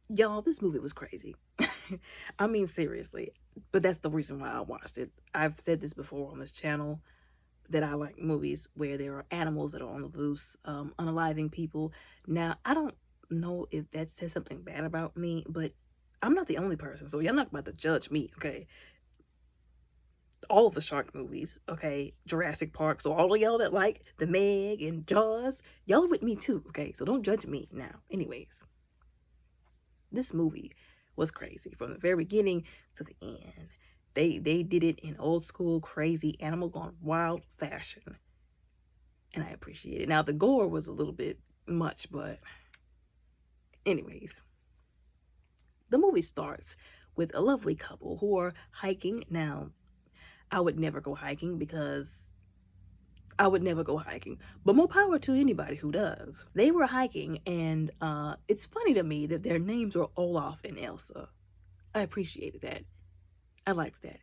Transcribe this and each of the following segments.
Y'all, this movie was crazy. I mean, seriously. But that's the reason why I watched it. I've said this before on this channel that I like movies where there are animals that are on the loose, unaliving people. Now, I don't know if that says something bad about me, but I'm not the only person, so y'all not about to judge me, okay? All of the shark movies, okay? Jurassic Park, so all of y'all that like The Meg and Jaws, y'all are with me too, okay? So don't judge me now. Anyways, this movie was crazy from the very beginning to the end. They did it in old school, crazy, animal gone wild fashion. And I appreciate it. Now the gore was a little bit much, but anyways, the movie starts with a lovely couple who are hiking. Now, I would never go hiking because I would never go hiking, but more power to anybody who does. They were hiking, and it's funny to me that their names were Olaf and Elsa. I appreciated that. I liked that.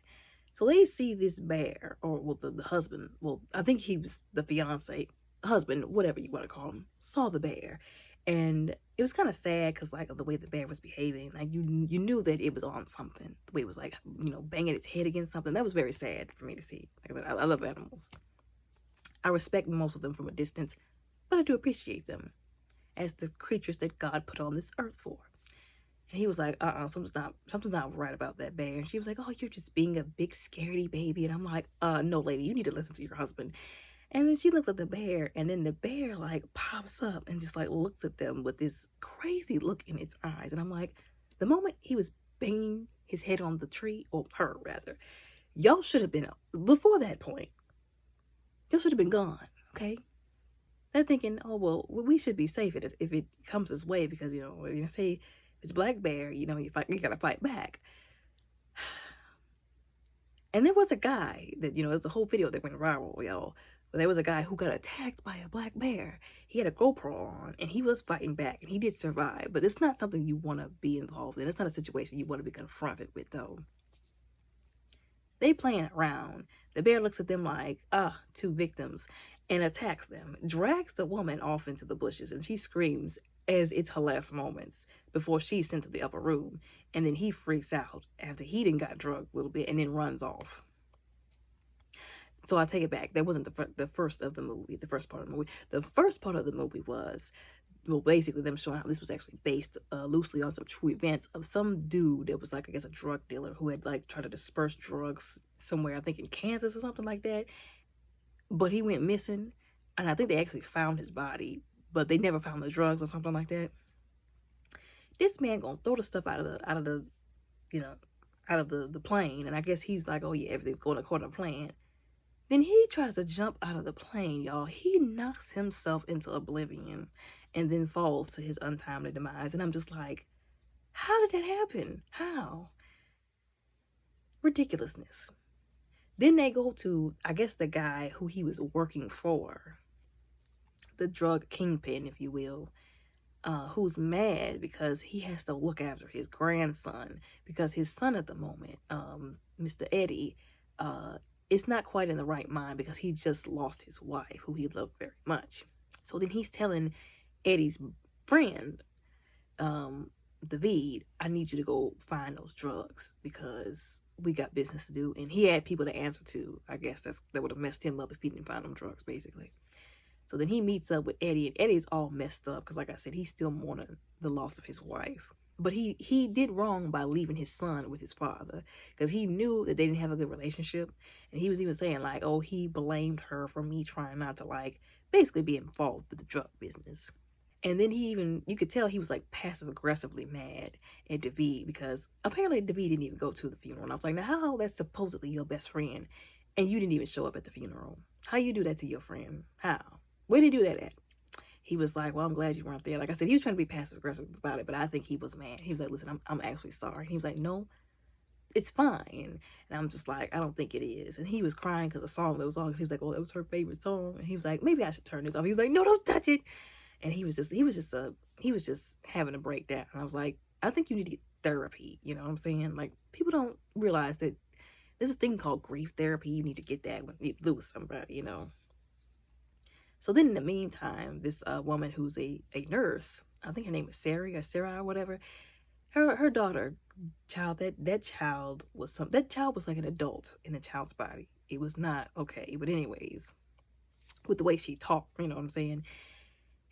So they see this bear, or well, the husband, well, I think he was the fiance, husband, whatever you want to call him, saw the bear. And it was kind of sad because, like, of the way the bear was behaving. Like, you knew that it was on something. The way it was, like, banging its head against something. That was very sad for me to see. Like I said, I love animals. I respect most of them from a distance, but I do appreciate them as the creatures that God put on this earth for. And he was like, something's not right about that bear. And she was like, oh, you're just being a big scaredy baby. And I'm like, no, lady, you need to listen to your husband. And then she looks at the bear, and then the bear like pops up and just like looks at them with this crazy look in its eyes. And I'm like, the moment he was banging his head on the tree, or her rather, y'all should have been, before that point, y'all should have been gone, okay? They're thinking, oh, well, we should be safe if it comes this way because, say if it's black bear, you gotta fight back. And there was a guy that, there's a whole video that went viral, y'all. But there was a guy who got attacked by a black bear. He had a GoPro on, and he was fighting back, and he did survive. But it's not something you want to be involved in. It's not a situation you want to be confronted with, though. They playing around. The bear looks at them like, two victims, and attacks them, drags the woman off into the bushes, and she screams as it's her last moments before she's sent to the upper room. And then he freaks out after he done got drugged a little bit and then runs off. So I take it back. That wasn't the first of the movie, the first part of the movie. The first part of the movie was, well, basically them showing how this was actually based loosely on some true events of some dude that was like, I guess, a drug dealer who had like tried to disperse drugs somewhere, I think in Kansas or something like that. But he went missing, and I think they actually found his body, but they never found the drugs or something like that. This man gonna throw the stuff out of the plane, and I guess he was like, oh yeah, everything's going according to plan. Then he tries to jump out of the plane, y'all. He knocks himself into oblivion and then falls to his untimely demise. And I'm just like, how did that happen? How? Ridiculousness. Then they go to, I guess, the guy who he was working for, the drug kingpin, if you will, who's mad because he has to look after his grandson because his son at the moment, Mr. Eddie, is not quite in the right mind because he just lost his wife, who he loved very much. So then he's telling Eddie's friend, David, I need you to go find those drugs because we got business to do. And he had people to answer to. I guess that would have messed him up if he didn't find them drugs, basically. So then he meets up with Eddie, and Eddie's all messed up because, like I said, he's still mourning the loss of his wife. But he did wrong by leaving his son with his father because he knew that they didn't have a good relationship. And he was even saying, like, oh, he blamed her for me trying not to, like, basically be involved with the drug business. And then you could tell he was, like, passive-aggressively mad at David because apparently David didn't even go to the funeral. And I was like, now how that's supposedly your best friend and you didn't even show up at the funeral? How you do that to your friend? How? Where did he do that at? He was like, well, I'm glad you weren't there. Like I said, he was trying to be passive-aggressive about it, but I think he was mad. He was like, listen, I'm actually sorry. And he was like, no, it's fine. And I'm just like, I don't think it is. And he was crying because the song that was on, he was like, oh, that was her favorite song. And he was like, maybe I should turn this off. He was like, no, don't touch it. And he was just having a breakdown. And I was like, I think you need to get therapy. You know what I'm saying? Like, people don't realize that there's a thing called grief therapy. You need to get that when you lose somebody, So then in the meantime, this woman who's a nurse, I think her name is Sarah or whatever, Her daughter, child, that child was that child was like an adult in a child's body. It was not okay. But anyways, with the way she talked, you know what I'm saying?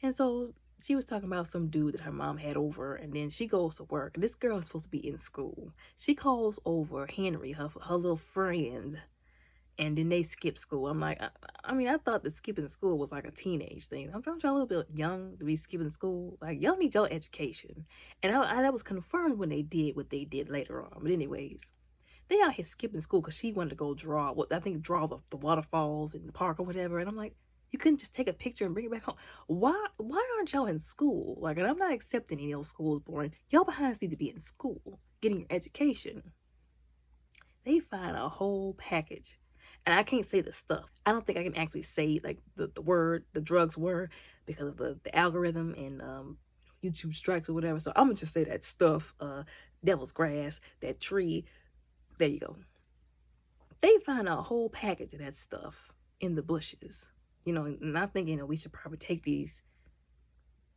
And so she was talking about some dude that her mom had over, and then she goes to work. And this girl is supposed to be in school. She calls over Henry, her little friend, and then they skip school. I'm like, I mean, I thought that skipping school was like a teenage thing. I'm trying a little bit young to be skipping school. Like, y'all need your education. And that was confirmed when they did what they did later on. But anyways, they out here skipping school because she wanted to go draw, draw the waterfalls in the park or whatever. And I'm like, you couldn't just take a picture and bring it back home. Why aren't y'all in school? Like, and I'm not accepting any old schools boring. Y'all behinds need to be in school, getting your education. They find a whole package. And I can't say the stuff. I don't think I can actually say like the word the drugs were because of the algorithm and YouTube strikes or whatever. So I'm gonna just say that stuff, devil's grass, that tree. There you go. They find a whole package of that stuff in the bushes. You know, and I'm thinking that we should probably take these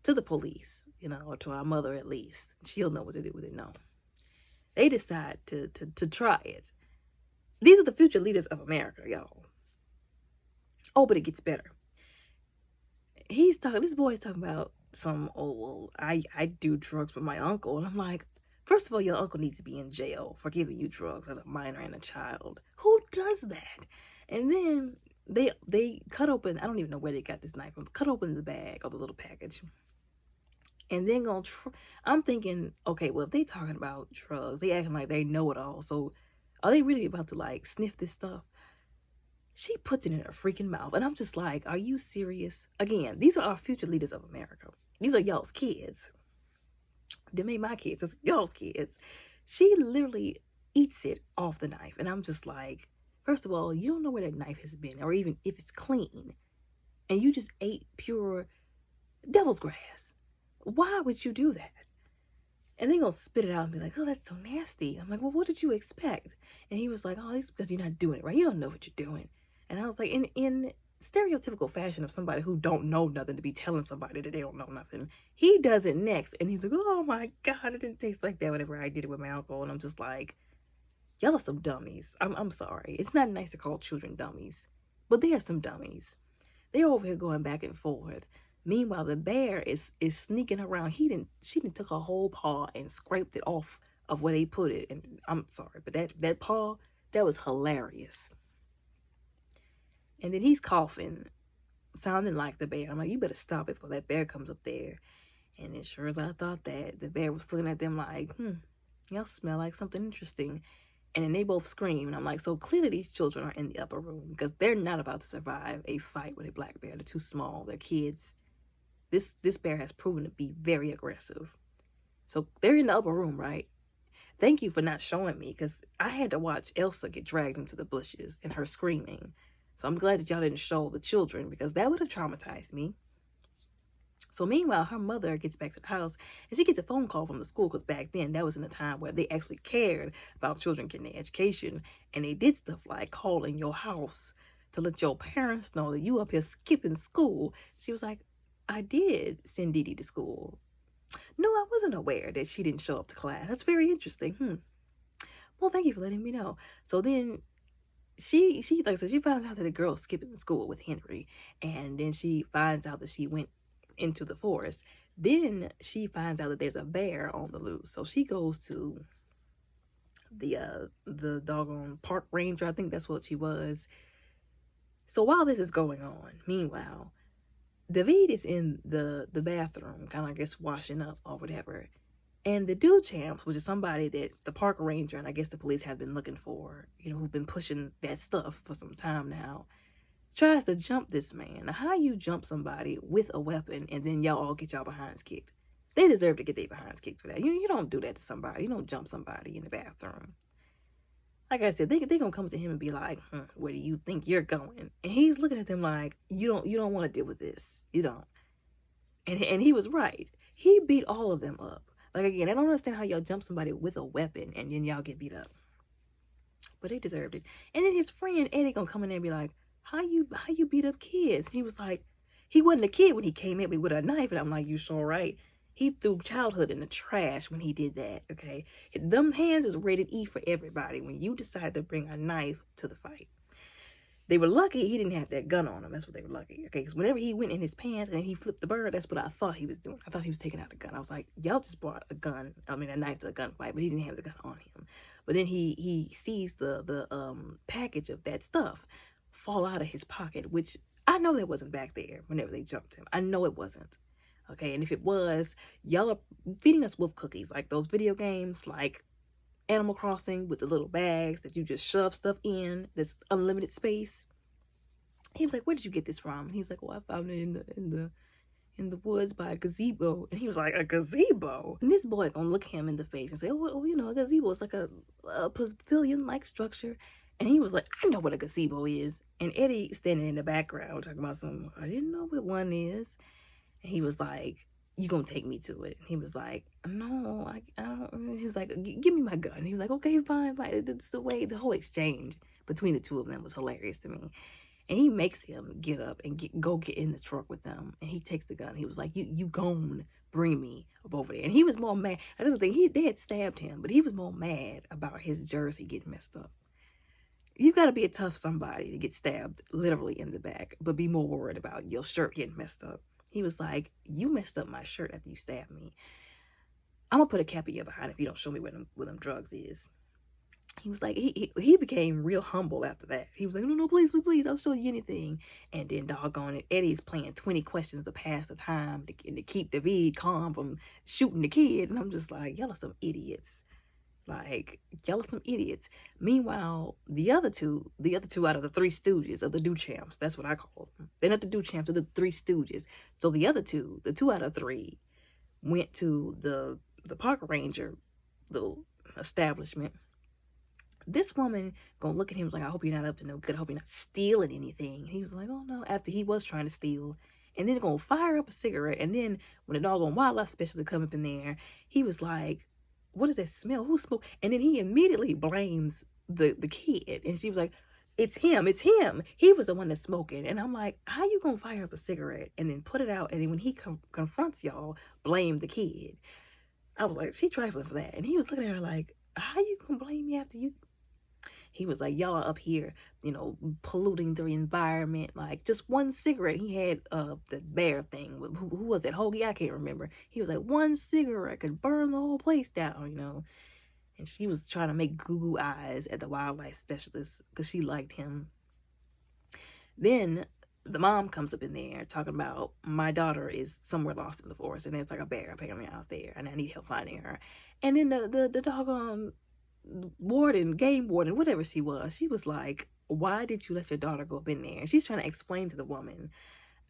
to the police, you know, or to our mother at least. She'll know what to do with it. No. They decide to try it. These are the future leaders of America, y'all. Oh, but it gets better. This boy's talking about some, oh, well, I do drugs with my uncle. And I'm like, first of all, your uncle needs to be in jail for giving you drugs as a minor and a child. Who does that? And then they cut open, I don't even know where they got this knife from, cut open the bag or the little package. And then I'm thinking, okay, well, if they talking about drugs, they acting like they know it all. So are they really about to like sniff this stuff? She puts it in her freaking mouth. And I'm just like, are you serious? Again, these are our future leaders of America. These are y'all's kids. They made my kids. It's y'all's kids. She literally eats it off the knife. And I'm just like, first of all, you don't know where that knife has been or even if it's clean. And you just ate pure devil's grass. Why would you do that? And they gonna spit it out and be like, oh, that's so nasty. I'm like, well, what did you expect? And he was like, oh, it's because you're not doing it right. You don't know what you're doing. And I was like, in stereotypical fashion of somebody who don't know nothing to be telling somebody that they don't know nothing, he does it next. And he's like, oh my God, it didn't taste like that whenever I did it with my uncle. And I'm just like, y'all are some dummies. I'm sorry. It's not nice to call children dummies, but they are some dummies. They're over here going back and forth. Meanwhile, the bear is sneaking around. She didn't took a whole paw and scraped it off of where they put it. And I'm sorry, but that paw, that was hilarious. And then he's coughing, sounding like the bear. I'm like, you better stop it before that bear comes up there. And as sure as I thought that, the bear was looking at them like, y'all smell like something interesting. And then they both scream. And I'm like, so clearly these children are in the upper room because they're not about to survive a fight with a black bear. They're too small. They're kids. This bear has proven to be very aggressive. So they're in the upper room, right? Thank you for not showing me because I had to watch Elsa get dragged into the bushes and her screaming. So I'm glad that y'all didn't show the children because that would have traumatized me. So meanwhile, her mother gets back to the house and she gets a phone call from the school because back then that was in the time where they actually cared about children getting their education. And they did stuff like calling your house to let your parents know that you up here skipping school. She was like, I did send Dee Dee to school. No, I wasn't aware that she didn't show up to class. That's very interesting. Well, thank you for letting me know. So then she like I said, she finds out that the girl's skipping school with Henry. And then she finds out that she went into the forest. Then she finds out that there's a bear on the loose. So she goes to the doggone park ranger. I think that's what she was. So while this is going on, meanwhile, David is in the bathroom, kind of, I guess, washing up or whatever. And the dude champs, which is somebody that the park ranger and I guess the police have been looking for, you know, who've been pushing that stuff for some time now, tries to jump this man. Now, how you jump somebody with a weapon and then y'all all get y'all behinds kicked? They deserve to get their behinds kicked for that. You don't do that to somebody. You don't jump somebody in the bathroom. Like I said, they gonna come to him and be like, where do you think you're going? And he's looking at them like, you don't want to deal with this. You don't. And he was right. He beat all of them up. Like, again, I don't understand how y'all jump somebody with a weapon and then y'all get beat up. But they deserved it. And then his friend Eddie gonna come in there and be like, how you beat up kids? And he was like, he wasn't a kid when he came at me with a knife. And I'm like, you sure right? He threw childhood in the trash when he did that, okay? Them hands is rated E for everybody when you decide to bring a knife to the fight. They were lucky he didn't have that gun on him. That's what they were lucky, okay? Because whenever he went in his pants and he flipped the bird, that's what I thought he was doing. I thought he was taking out a gun. I was like, y'all just brought a gun, a knife to a gunfight, but he didn't have the gun on him. But then he sees the package of that stuff fall out of his pocket, which I know that wasn't back there whenever they jumped him. I know it wasn't. Okay, and if it was, y'all are feeding us wolf cookies, like those video games, like Animal Crossing with the little bags that you just shove stuff in. That's unlimited space. He was like, "Where did you get this from?" And he was like, "Well, I found it in the woods by a gazebo." And he was like, "A gazebo?" And this boy gonna look him in the face and say, "Oh, well, you know, a gazebo is like a pavilion-like structure." And he was like, "I know what a gazebo is." And Eddie standing in the background talking about some, "I didn't know what one is." And he was like, "You gonna take me to it?" And he was like, "No, I don't." He was like, "Give me my gun." And he was like, "Okay, fine, fine." That's the way the whole exchange between the two of them was hilarious to me. And he makes him get up and go get in the truck with them. And he takes the gun. He was like, you gon' bring me up over there. And he was more mad. That is the thing. They had stabbed him, but he was more mad about his jersey getting messed up. You got to be a tough somebody to get stabbed literally in the back, but be more worried about your shirt getting messed up. He was like, "You messed up my shirt after you stabbed me. I'm going to put a cap in your behind if you don't show me where them drugs is." He was like, he became real humble after that. He was like, "No, please, please, I'll show you anything." And then doggone it, Eddie's playing 20 questions to pass the time to keep David calm from shooting the kid. And I'm just like, y'all are some idiots. Like, y'all are some idiots. Meanwhile, the other two out of the three stooges of the Duchamps, that's what I call them. They're not the Duchamps, they're the three stooges. So the other two, the two out of three, went to the park ranger little establishment. This woman gonna look at him like, "I hope you're not up to no good. I hope you're not stealing anything." And he was like, "Oh no," after he was trying to steal. And then gonna fire up a cigarette. And then when the doggone wildlife specialist come up in there, he was like, "What is that smell? Who smoked?" And then he immediately blames the kid. And she was like, it's him. He was the one that's smoking." And I'm like, how you gonna fire up a cigarette and then put it out? And then when he confronts y'all, blame the kid. I was like, she trifling for that. And he was looking at her like, how you gonna blame me after you? He was like, "Y'all are up here, you know, polluting the environment." Like, just one cigarette. He had the bear thing. Who was that? Hoagie? I can't remember. He was like, one cigarette could burn the whole place down, you know. And she was trying to make goo eyes at the wildlife specialist because she liked him. Then the mom comes up in there talking about, "My daughter is somewhere lost in the forest and there's like a bear apparently out there and I need help finding her." And then the doggone game warden, whatever she was like, "Why did you let your daughter go up in there?" And she's trying to explain to the woman,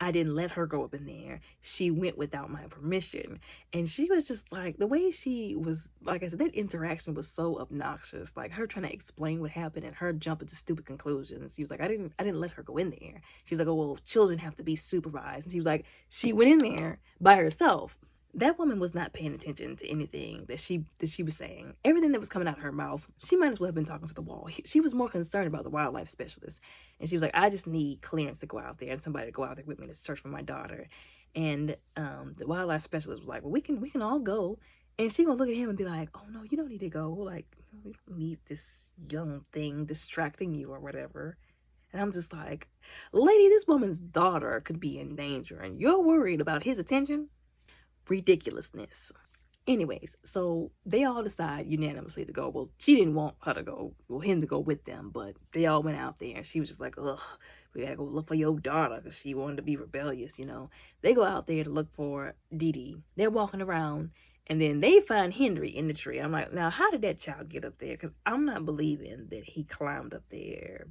"I didn't let her go up in there. She went without my permission." And she was just like, the way she was, like I said, that interaction was so obnoxious. Like her trying to explain what happened and her jumping to stupid conclusions. She was like, I didn't let her go in there." She was like, "Oh, well, children have to be supervised." And she was like, she went in there by herself. That woman was not paying attention to anything that she was saying. Everything that was coming out of her mouth, she might as well have been talking to the wall. She was more concerned about the wildlife specialist. And she was like, "I just need clearance to go out there and somebody to go out there with me to search for my daughter." And the wildlife specialist was like, "Well, we can all go." And she gonna look at him and be like, "Oh no, you don't need to go. Like, we don't need this young thing distracting you or whatever." And I'm just like, lady, this woman's daughter could be in danger and you're worried about his attention? Ridiculousness. Anyways, so they all decide unanimously to go. Well, she didn't want her to go, well, him to go with them, but they all went out there and she was just like, "Ugh, we gotta go look for your daughter," because she wanted to be rebellious, you know. They go out there to look for Dee Dee. They're walking around and then they find Henry in the tree. I'm like, now how did that child get up there? Because I'm not believing that he climbed up there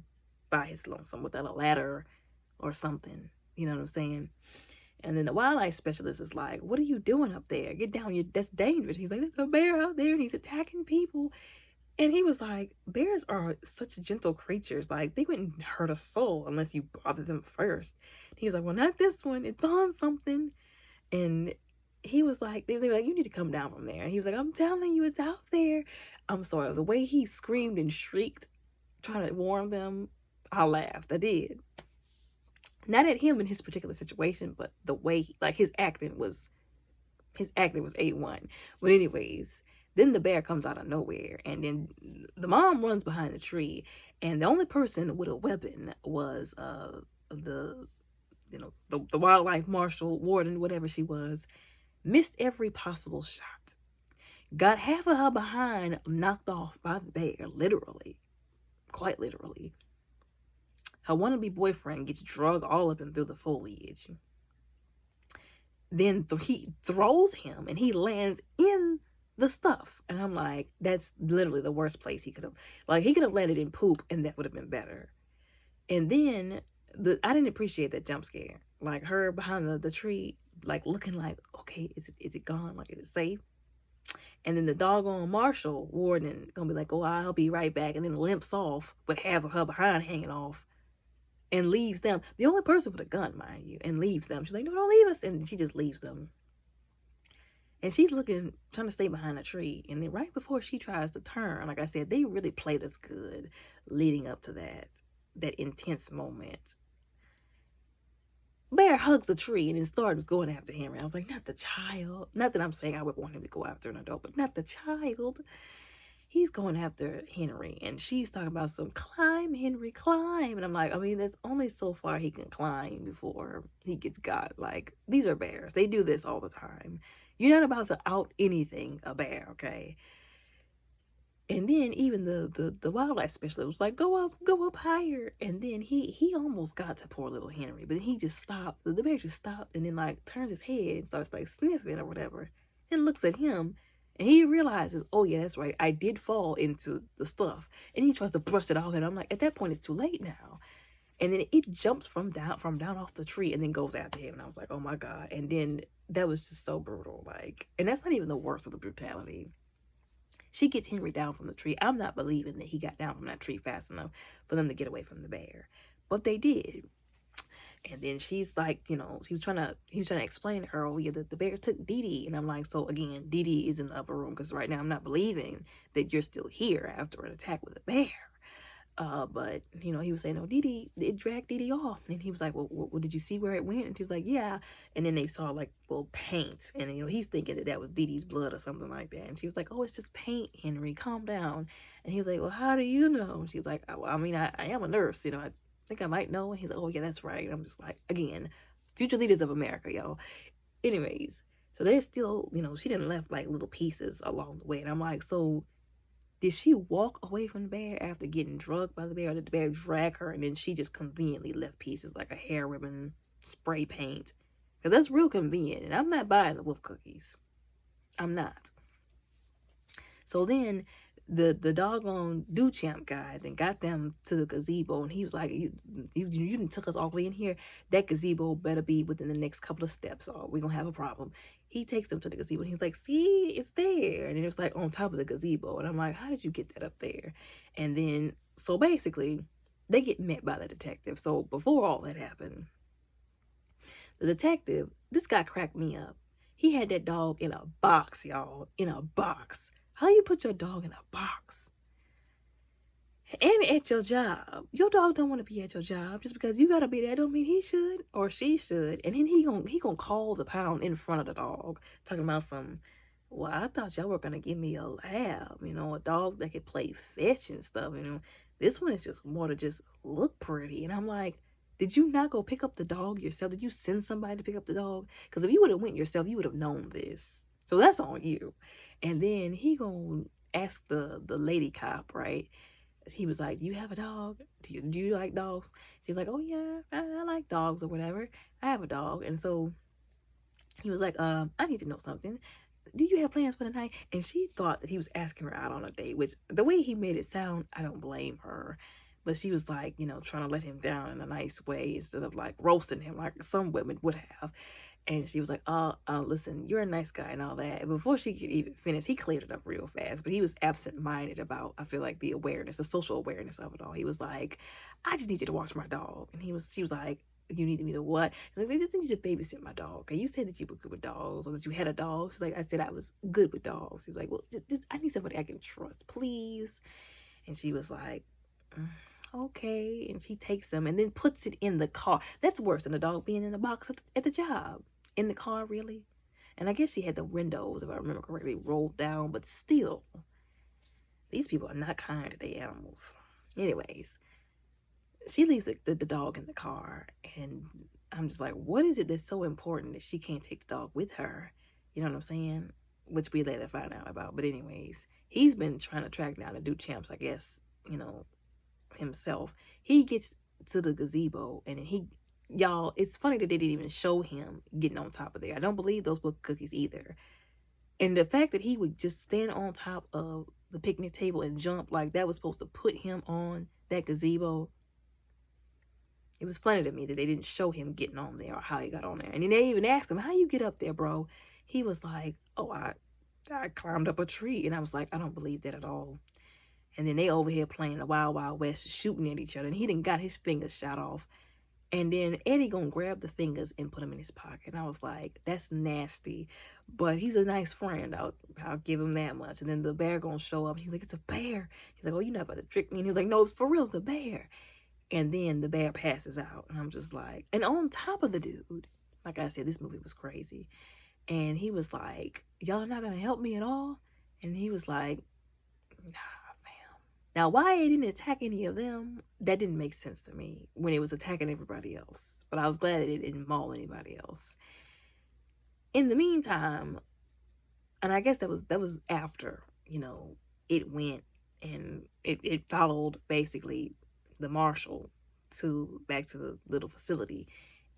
by his lonesome without a ladder or something. You know what I'm saying? And then the wildlife specialist is like, "What are you doing up there? Get down. That's dangerous." He's like, "There's a bear out there and he's attacking people." And he was like, "Bears are such gentle creatures. Like, they wouldn't hurt a soul unless you bother them first." And he was like, "Well, not this one. It's on something." And he was like, they were like, "You need to come down from there." And he was like, "I'm telling you, it's out there." I'm sorry. The way he screamed and shrieked, trying to warn them, I laughed. I did. Not at him in his particular situation, but the way, like, his acting was His acting was A1. But anyways, then the bear comes out of nowhere, and then the mom runs behind the tree, and the only person with a weapon was the the wildlife marshal, warden, whatever she was. Missed every possible shot. Got half of her behind knocked off by the bear, literally. Quite literally. Her wannabe boyfriend gets drugged all up and through the foliage. Then he throws him and he lands in the stuff. And I'm like, that's literally the worst place he could have. Like, he could have landed in poop and that would have been better. And then I didn't appreciate that jump scare. Like, her behind the tree, like, looking like, okay, is it gone? Like, is it safe? And then the doggone marshal warden gonna be like, oh, I'll be right back. And then limps off with half of her behind hanging off and leaves them. The only person with a gun, mind you, and leaves them. She's like, no, don't leave us. And she just leaves them. And she's trying to stay behind a tree. And then right before she tries to turn, like I said, they really played us good leading up to that intense moment. Bear hugs the tree and then starts going after Henry. I was like, not the child. Not that I'm saying I would want him to go after an adult, but not the child. He's going after Henry, and she's talking about some climb, Henry, climb. And I'm like, I mean, there's only so far he can climb before he gets got. Like, these are bears. They do this all the time. You're not about to out anything a bear, okay? And then even the wildlife specialist was like, go up higher. And then he almost got to poor little Henry, but he just stopped. The bear just stopped and then like turns his head and starts like sniffing or whatever. And looks at him and he realizes, oh yeah, that's right. I did fall into the stuff. And he tries to brush it off. And I'm like, at that point it's too late now. And then it jumps from down off the tree and then goes after him. And I was like, oh my God. And then that was just so brutal. Like, and that's not even the worst of the brutality. She gets Henry down from the tree. I'm not believing that he got down from that tree fast enough for them to get away from the bear. But they did. And then she's like, he was trying to explain to her, oh yeah, the bear took Dee Dee. And I'm like, so again, Dee Dee is in the upper room because right now I'm not believing that you're still here after an attack with a bear. But he was saying, oh, Dee Dee, it dragged Dee Dee off. And he was like, well, did you see where it went? And he was like, yeah. And then they saw like, well, paint. And, he's thinking that was Dee Dee's blood or something like that. And she was like, oh, it's just paint, Henry, calm down. And he was like, well, how do you know? And she was like, well, I mean, I am a nurse, I think I might know. And he's like, oh yeah, that's right. And I'm just like, again, future leaders of America, y'all. Anyways, so there's still, she didn't left like little pieces along the way. And I'm like, so did she walk away from the bear after getting drugged by the bear, or did the bear drag her and then she just conveniently left pieces like a hair ribbon, spray paint? Because that's real convenient, and I'm not buying the wolf cookies. I'm not. So then the doggone Duchamp guy then got them to the gazebo, and he was like, you didn't took us all the way in here. That gazebo better be within the next couple of steps or we're going to have a problem. He takes them to the gazebo and he's like, see, it's there. And it was like on top of the gazebo. And I'm like, how did you get that up there? And then, so basically, they get met by the detective. So before all that happened, the detective, this guy cracked me up. He had that dog in a box, y'all. In a box. How you put your dog in a box? And at your job. Your dog don't want to be at your job. Just because you gotta be there don't mean he should or she should. And then he gonna call the pound in front of the dog, talking about some, well, I thought y'all were gonna give me a lab, a dog that could play fetch and stuff. This one is just more to just look pretty. And I'm like, did you not go pick up the dog yourself? Did you send somebody to pick up the dog? Because if you would have went yourself, you would have known this. So that's on you. And then he gonna ask the lady cop, right? He was like, do you have a dog? Do you like dogs? She's like, oh yeah, I like dogs or whatever. I have a dog. And so he was like, I need to know something. Do you have plans for the night? And she thought that he was asking her out on a date, which the way he made it sound, I don't blame her. But she was like, trying to let him down in a nice way instead of like roasting him like some women would have. And she was like, listen, you're a nice guy and all that. And before she could even finish, he cleared it up real fast. But he was absent-minded about, I feel like, the awareness, the social awareness of it all. He was like, I just need you to watch my dog. And she was like, you need me to what? He's like, I just need you to babysit my dog. Okay, you said that you were good with dogs or that you had a dog. She's like, I said I was good with dogs. He was like, well, just I need somebody I can trust, please. And she was like, okay. And she takes him and then puts it in the car. That's worse than the dog being in the box at the job. In the car, really? And I guess she had the windows, if I remember correctly, rolled down, but still, these people are not kind to their animals. Anyways, she leaves the dog in the car, and I'm just like, what is it that's so important that she can't take the dog with her? You know what I'm saying? Which we later find out about. But anyways, he's been trying to track down the Duchamps, I guess, himself. He gets to the gazebo, and y'all, it's funny that they didn't even show him getting on top of there. I don't believe those were cookies either. And the fact that he would just stand on top of the picnic table and jump like that was supposed to put him on that gazebo. It was funny to me that they didn't show him getting on there or how he got on there. And then they even asked him, how you get up there, bro? He was like, oh, I climbed up a tree. And I was like, I don't believe that at all. And then they over here playing the Wild Wild West, shooting at each other. And he done got his fingers shot off. And then Eddie gonna grab the fingers and put them in his pocket. And I was like, that's nasty. But he's a nice friend. I'll give him that much. And then the bear gonna show up. He's like, it's a bear. He's like, oh, you're not about to trick me. And he was like, no, it's for real, it's a bear. And then the bear passes out. And I'm just like, and on top of the dude, like I said, this movie was crazy. And he was like, y'all are not gonna help me at all? And he was like, nah, fam. Now, why it didn't attack any of them, that didn't make sense to me when it was attacking everybody else. But I was glad that it didn't maul anybody else. In the meantime, and I guess that was after, it went and it followed basically the marshal back to the little facility,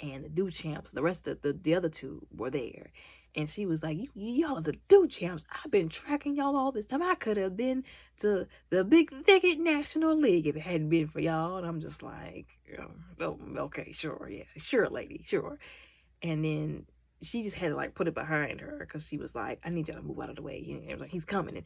and the Duchamps, the rest of the other two were there. And she was like, y'all the Duchamps, I've been tracking y'all all this time. I could have been to the Big Thicket National League if it hadn't been for y'all. And I'm just like, oh, okay, sure, yeah, sure, lady, sure. And then she just had to like put it behind her because she was like, I need y'all to move out of the way. And they were like, he's coming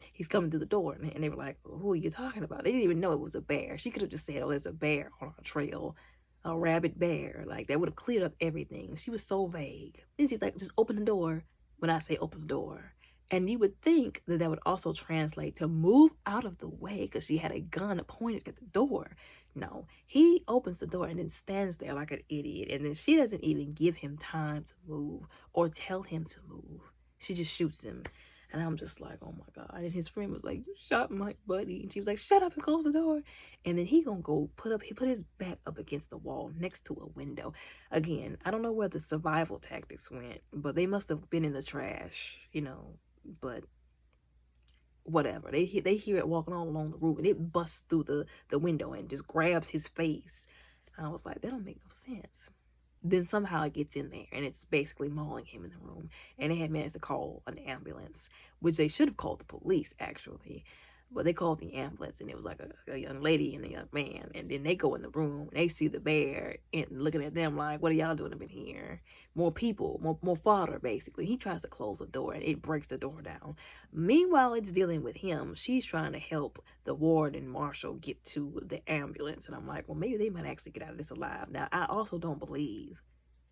through the door. And they were like, who are you talking about? They didn't even know it was a bear. She could have just said, oh, there's a bear on our trail, a rabid bear. Like that would have cleared up everything. She was so vague. Then she's like, just open the door when I say open the door. And you would think that would also translate to move out of the way because she had a gun pointed at the door. No, he opens the door and then stands there like an idiot. And then she doesn't even give him time to move or tell him to move. She just shoots him. And I'm just like, oh my God. And his friend was like, you shot my buddy. And she was like, shut up and close the door. And then he gonna go put his back up against the wall next to a window. Again, I don't know where the survival tactics went, but they must have been in the trash, but whatever. They hear it walking all along the roof, and it busts through the window and just grabs his face. And I was like, that don't make no sense. Then somehow it gets in there, and it's basically mauling him in the room. And they had managed to call an ambulance, which they should have called the police, actually. But they called the ambulance, and it was like a young lady and a young man. And then they go in the room, and they see the bear, and looking at them like, what are y'all doing up in here? More people, more fodder, basically. He tries to close the door, and it breaks the door down. Meanwhile, it's dealing with him. She's trying to help the ward and marshal get to the ambulance. And I'm like, well, maybe they might actually get out of this alive. Now, I also don't believe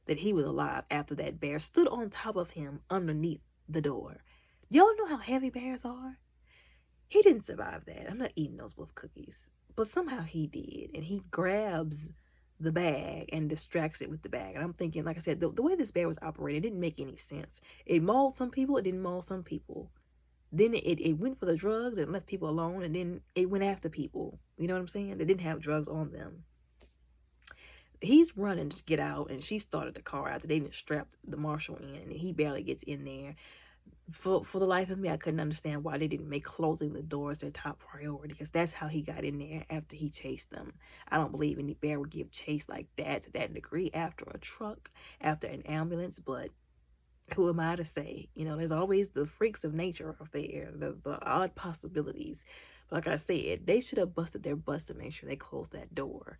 that he was alive after that bear stood on top of him underneath the door. Y'all know how heavy bears are? He didn't survive that. I'm not eating those wolf cookies. But somehow he did. And he grabs the bag and distracts it with the bag. And I'm thinking, like I said, the way this bear was operating didn't make any sense. It mauled some people. It didn't maul some people. Then it went for the drugs and left people alone. And then it went after people. You know what I'm saying? They didn't have drugs on them. He's running to get out. And she started the car after they didn't strap the marshal in. And he barely gets in there. For the life of me, I couldn't understand why they didn't make closing the doors their top priority, because that's how he got in there after he chased them. I don't believe any bear would give chase like that to that degree after a truck, after an ambulance, but who am I to say? There's always the freaks of nature out there, the odd possibilities. But like I said, they should have busted their butts to make sure they closed that door.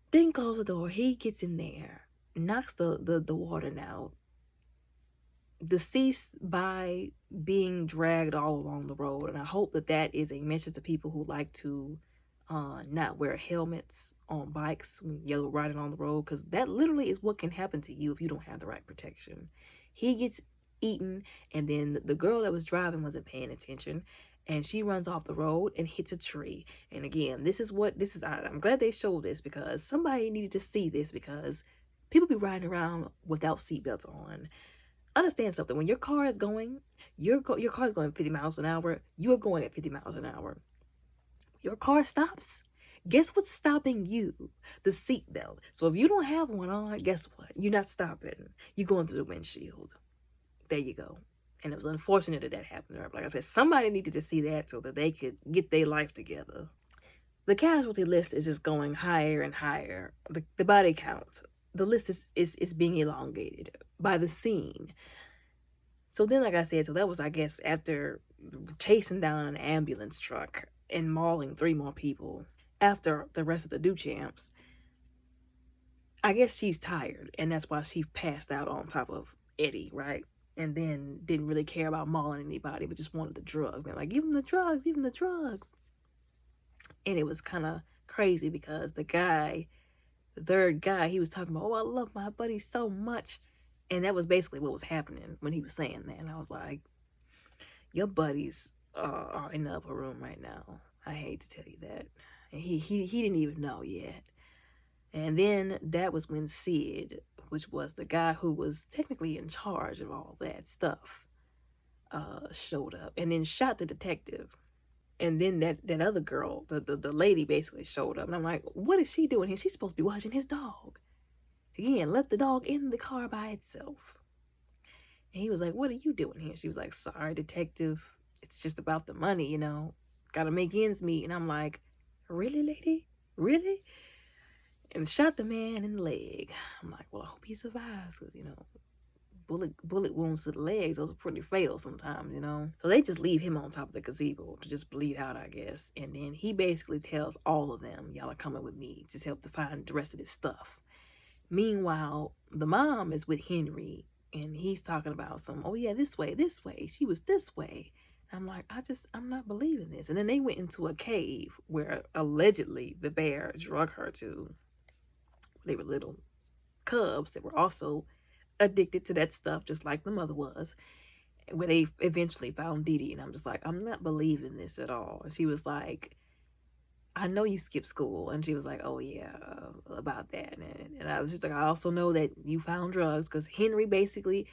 Then close the door. He gets in there, knocks the warden out, deceased by being dragged all along the road. And I hope that is a message to people who like to not wear helmets on bikes when you're riding on the road, because that literally is what can happen to you if you don't have the right protection. He gets eaten, and then the girl that was driving wasn't paying attention, and she runs off the road and hits a tree. And again, I'm glad they showed this, because somebody needed to see this, because people be riding around without seatbelts on. understand something. When your car is going, your car is going 50 miles an hour. You're going at 50 miles an hour. Your car stops. Guess what's stopping you? The seatbelt. So if you don't have one on, guess what? You're not stopping. You're going through the windshield. There you go. And it was unfortunate that happened to her. Like I said, somebody needed to see that so that they could get their life together. The casualty list is just going higher and higher. The body count, the list is being elongated by the scene. So then, like I said, so that was, I guess, after chasing down an ambulance truck and mauling 3 more people. After the rest of the Duchamps, I guess she's tired, and that's why she passed out on top of Eddie, right? And then didn't really care about mauling anybody, but just wanted the drugs. They're like, give him the drugs, give him the drugs. And it was kind of crazy because the third guy, he was talking about, oh, I love my buddy so much. And that was basically what was happening when he was saying that. And I was like, your buddies are in the upper room right now. I hate to tell you that. And he didn't even know yet. And then that was when Sid, which was the guy who was technically in charge of all that stuff, showed up and then shot the detective. And then that other girl, the lady, basically showed up. And I'm like, what is she doing here? She's supposed to be watching his dog. Again, left the dog in the car by itself. And he was like, what are you doing here? She was like, sorry, detective. It's just about the money, Gotta make ends meet. And I'm like, really, lady? Really? And shot the man in the leg. I'm like, well, I hope he survives. Because, bullet wounds to the legs, those are pretty fatal sometimes, So they just leave him on top of the gazebo to just bleed out, I guess. And then he basically tells all of them, y'all are coming with me. Just help to find the rest of this stuff. Meanwhile, the mom is with Henry, and he's talking about oh yeah, this way, she was this way. I'm like, I'm not believing this. And then they went into a cave where allegedly the bear drug her to. They were little cubs that were also addicted to that stuff, just like the mother was, where they eventually found Dee Dee. And I'm just like, I'm not believing this at all. And she was like, I know you skipped school. And she was like, oh yeah, about that. And I was just like, I also know that you found drugs, because Henry basically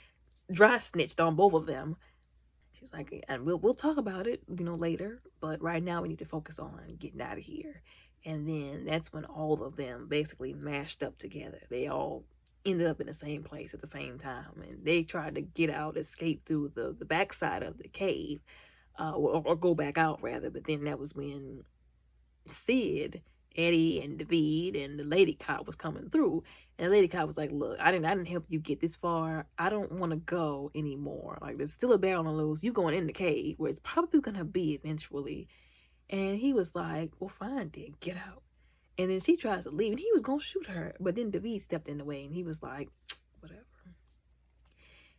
dry snitched on both of them. She was like, and we'll talk about it, later. But right now we need to focus on getting out of here. And then that's when all of them basically mashed up together. They all ended up in the same place at the same time. And they tried to get out, escape through the backside of the cave, or go back out rather. But then that was when Sid, Eddie, and David and the lady cop was coming through. And the lady cop was like, look, I didn't help you get this far. I don't want to go anymore. Like, there's still a bear on the loose. You going in the cave where it's probably going to be eventually. And he was like, well, fine, then, get out. And then she tries to leave, and he was going to shoot her. But then David stepped in the way, and he was like, whatever.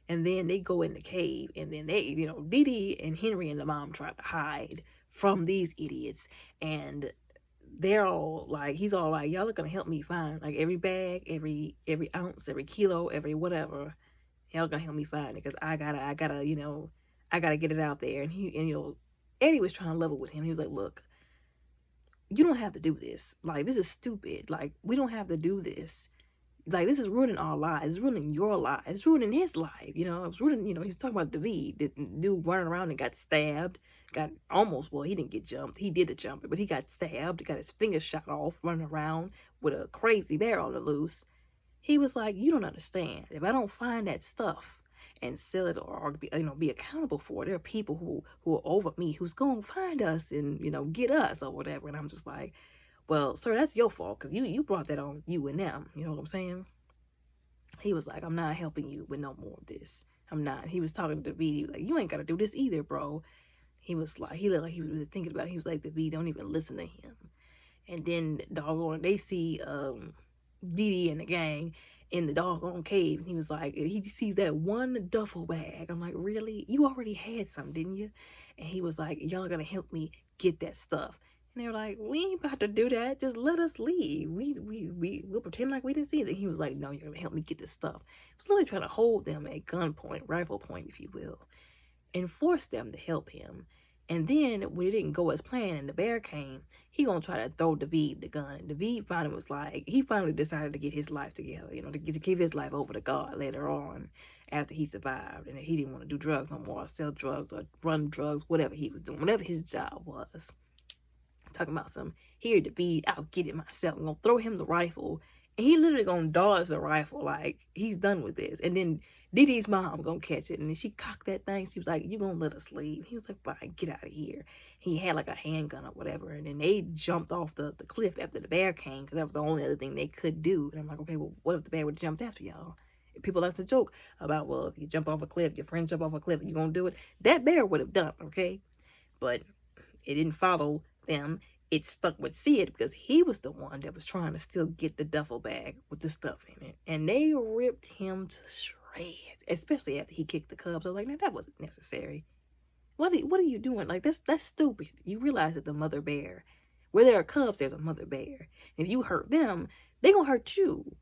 And then they go in the cave, and then they, Dee Dee and Henry and the mom try to hide from these idiots. And they're all like, he's all like, y'all are going to help me find, like, every bag, every ounce, every kilo, every whatever. Y'all going to help me find it, because I gotta, get it out there. And Eddie was trying to level with him. He was like, look, you don't have to do this. Like, this is stupid. Like, we don't have to do this. Like, this is ruining our lives. It's ruining your life. It's ruining his life. It's ruining, he was talking about David, the dude running around and got stabbed. He didn't get jumped. He did the jumping, but he got stabbed. Got his finger shot off, running around with a crazy bear on the loose. He was like, you don't understand. If I don't find that stuff and sell it or be accountable for it, there are people who are over me who's going to find us and, get us or whatever. And I'm just like, well, sir, that's your fault, because you brought that on you and them. You know what I'm saying? He was like, I'm not helping you with no more of this. I'm not. He was talking to David. He was like, you ain't got to do this either, bro. He was like, he looked like he was really thinking about it. He was like, David, don't even listen to him. And then doggone, they see Dee Dee and the gang in the doggone cave. And he was like, he sees that one duffel bag. I'm like, really? You already had some, didn't you? And he was like, y'all are going to help me get that stuff. And they were like, we ain't about to do that. Just let us leave. We'll pretend like we didn't see it. And he was like, no, you're going to help me get this stuff. He was literally trying to hold them at gunpoint, rifle point, if you will, and force them to help him. And then when it didn't go as planned and the bear came, he gonna try to throw David the gun. David finally decided to get his life together, to give his life over to God later on. after he survived, and he didn't want to do drugs no more, or sell drugs, or run drugs, whatever he was doing, whatever his job was. Talking about some, here, David, I'll get it myself. I'm gonna throw him the rifle, and he literally gonna dodge the rifle like he's done with this. And then Dee Dee's mom gonna catch it, and then she cocked that thing. She was like, "You gonna let us leave?" He was like, "Fine, get out of here." He had like a handgun or whatever, and then they jumped off the cliff after the bear came, because that was the only other thing they could do. And I'm like, okay, well, what if the bear would have jumped after y'all? People like to joke about, well, if you jump off a cliff, your friends jump off a cliff, and you gonna do it. That bear would have done it, okay? But it didn't follow them. It stuck with Sid, because he was the one that was trying to still get the duffel bag with the stuff in it. And they ripped him to shreds, especially after he kicked the cubs. I was like, no, that wasn't necessary. What are you doing? Like, that's stupid. You realize that the mother bear, where there are cubs, there's a mother bear. If you hurt them, they gonna hurt you.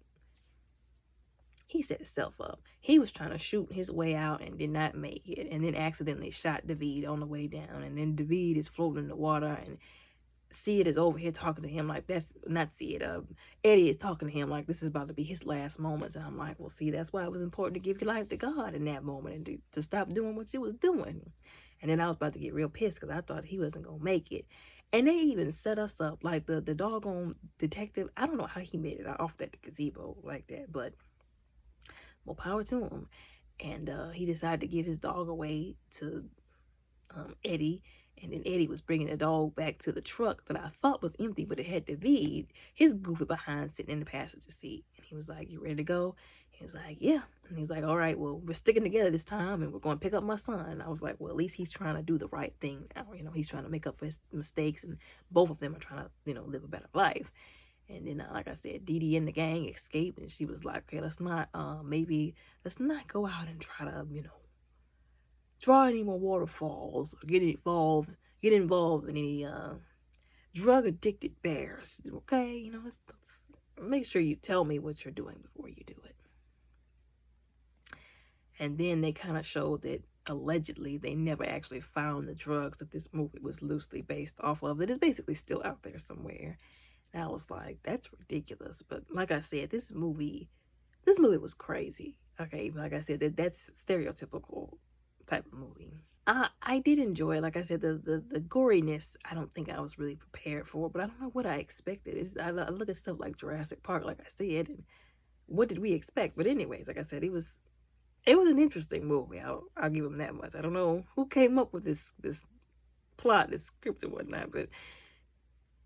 He set himself up. He was trying to shoot his way out and did not make it, and then accidentally shot David on the way down. And then David is floating in the water, and Sid is over here talking to him like, that's not Sid. Eddie is talking to him like this is about to be his last moments. And I'm like, well, see, that's why it was important to give your life to God in that moment, and to stop doing what you was doing. And then I was about to get real pissed, because I thought he wasn't gonna make it. And they even set us up like the doggone detective. I don't know how he made it off that gazebo like that, but more power to him. And he decided to give his dog away to Eddie. And then Eddie was bringing the dog back to the truck that I thought was empty, but it had David, his goofy behind, sitting in the passenger seat. And he was like, "You ready to go?" He was like, "Yeah." And he was like, "All right, well, we're sticking together this time, and we're going to pick up my son." And I was like, well, at least he's trying to do the right thing now. You know, he's trying to make up for his mistakes, and both of them are trying to, live a better life. And then, like I said, Dee Dee and the gang escaped, and she was like, okay, let's not go out and try to, draw any more waterfalls, or get involved in any drug addicted bears. Okay, let's make sure you tell me what you're doing before you do it. And then they kind of showed that allegedly they never actually found the drugs that this movie was loosely based off of. It is basically still out there somewhere. And I was like, that's ridiculous. But like I said, this movie was crazy. Okay, like I said, that's stereotypical type of movie. I did enjoy it. Like I said, the goriness, I don't think I was really prepared for, but I don't know what I expected. I look at stuff like Jurassic Park, like I said, and what did we expect? But anyways, like I said, it was an interesting movie. I'll give them that much. I don't know who came up with this plot, this script and whatnot, but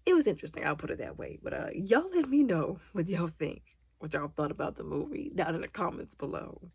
it was interesting. I'll put it that way. But y'all let me know what y'all think, what y'all thought about the movie down in the comments below.